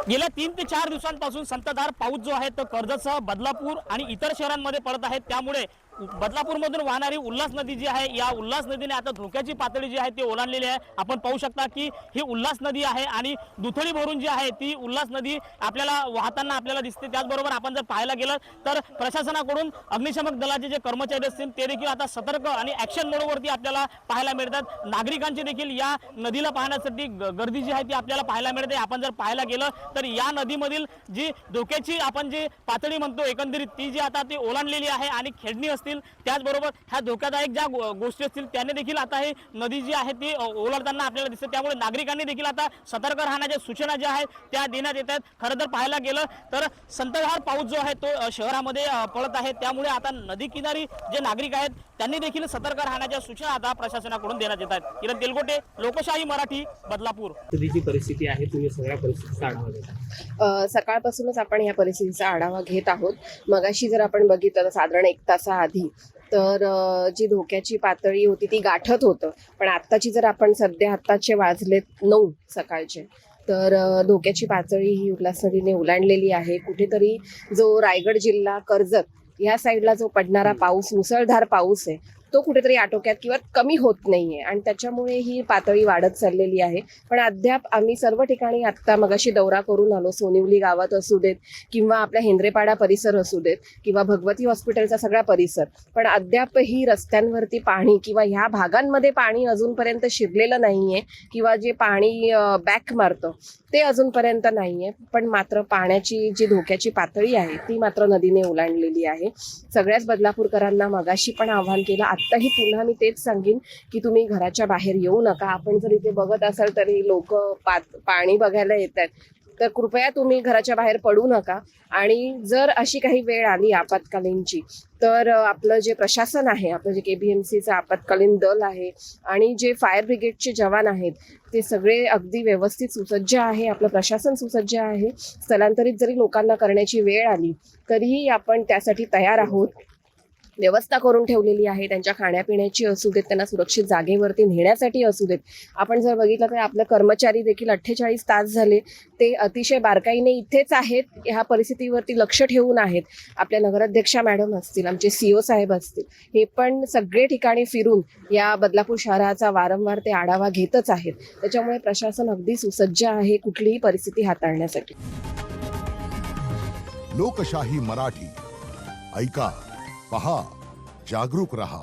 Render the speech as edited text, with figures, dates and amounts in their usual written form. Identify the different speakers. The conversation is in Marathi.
Speaker 1: गेल्या 3 ते 4 दिवसांपासून संततधार पाऊस जो आहे तो कर्जतसह बदलापूर आणि इतर शहरांमध्ये पडत आहे। त्यामुळे बदलापूरमधून वाहणारी उल्हास नदी जी आहे या उल्हास नदीने आता धोक्याची पातळी जी आहे ती ओलांडलेली आहे। आपण पाहू शकता की ही उल्हास नदी आहे आणि दुथडी भरून जी आहे ती उल्हास नदी आपल्याला वाहताना आपल्याला दिसते। त्याचबरोबर आपण जर पाहायला गेलं तर प्रशासनाकडून अग्निशमक दलाचे जे कर्मचारी असतील ते देखील आता सतर्क आणि ॲक्शन मोडवरती आपल्याला पाहायला मिळतात। नागरिकांची देखील या नदीला पाहण्यासाठी गर्दी जी आहे ती आपल्याला पाहायला मिळते। आपण जर पाहायला गेलं तर या नदीमधील जी धोक्याची आपण जी पातळी म्हणतो एकंदरीत ती जी आता ती ओलांडलेली आहे आणि खेडणी असतील त्याचबरोबर ह्या धोकादायक ज्या गोष्टी असतील त्याने देखील आता ही नदी जी आहे ती ओलांडताना आपल्याला दिसते। त्यामुळे नागरिकांनी देखील आता सतर्क राहण्याच्या सूचना ज्या आहेत त्या देण्यात येतात। खरं तर पाहायला गेलं तर संततधार पाऊस जो आहे तो शहरामध्ये पडत आहे। त्यामुळे आता नदी किनारी जे नागरिक आहेत त्यांनी देखील सतर्क राहण्याच्या सूचना आता प्रशासनाकडून देण्यात येत आहेत। किरण तेलगोटे, लोकशाही मराठी, बदलापूर।
Speaker 2: जी परिस्थिती आहे तुम्ही सगळ्या परिस्थितीचा आढावा घेता।
Speaker 3: सकाळपासूनच आपण या परिस्थितीचा आढावा घेत आहोत। मगाशी जर आपण बघितलं तर साधारण 1 तासाआधी तर जी धोक्याची पातळी होती ती गाठत होतं, पण आत्ताची जर आपण सध्या आत्ताचे वाजलेत 9 सकाळचे तर धोक्याची पातळी ही उल्हास नदीने ओलांडलेली आहे। कुठेतरी जो रायगड जिल्हा कर्जत ह्या साईडला जो पडणारा पाऊस मुसळधार पाऊस आहे तो कुठेतरी आटोक्यात किंवा कमी होत नाहीये आणि त्याच्यामुळे ही पातळी वाढत चाललेली आहे। पण अद्याप आम्ही सर्व ठिकाणी आत्ता मगाशी दौरा करून आलो, सोनिवली गावात असू देत किंवा आपल्या हेंद्रेपाडा परिसर असू देत किंवा भगवती हॉस्पिटलचा सगळा परिसर, पण अद्यापही रस्त्यांवरती पाणी किंवा ह्या भागांमध्ये पाणी अजूनपर्यंत शिरलेलं नाहीये किंवा जे पाणी बॅक मारतं ते अजूनपर्यंत नाहीये। पण मात्र पाण्याची जी धोक्याची पातळी आहे ती मात्र नदीने ओलांडलेली आहे। सगळ्याच बदलापूरकरांना मगाशी पण आवाहन केलं, आत्ताही पुन्हा मी तेच सांगेन की तुम्ही घराच्या बाहेर येऊ नका। आपण जर इथे बघत असाल तरी लोक पाणी बघायला येतात, तर कृपया तुम्ही घराच्या बाहेर पडू नका। आणि जर अशी काही वेळ आली आपत्कालीनची तर आपलं जे प्रशासन आहे, आपलं जे KBMCचं आपत्कालीन दल आहे आणि जे फायर ब्रिगेडचे जवान आहेत ते सगळे अगदी व्यवस्थित सुसज्ज आहे। आपलं प्रशासन सुसज्ज आहे। स्थलांतरित जरी लोकांना करण्याची वेळ आली तरीही आपण त्यासाठी तयार आहोत। व्यवस्था करून ठेवलेली आहे, त्यांच्या खाण्यापिण्याची असू देत, त्यांना सुरक्षित जागेवरती नेण्यासाठी असू देत। आपण जर बघितलं तर आपले कर्मचारी देखील 48 तास झाले ते अतिशय बारकाईने इथेच आहेत, ह्या परिस्थितीवरती लक्ष ठेवून आहेत। आपल्या नगराध्यक्षा मॅडम असतील, आमचे CO साहेब असतील, हे पण सगळे ठिकाणी फिरून या बदलापूर शहराचा वारंवार ते आढावा घेतच आहेत। त्याच्यामुळे प्रशासन अगदी सुसज्ज आहे कुठलीही परिस्थिती हाताळण्यासाठी।
Speaker 4: लोकशाही मराठी ऐका, पहा, जागरूक रहा।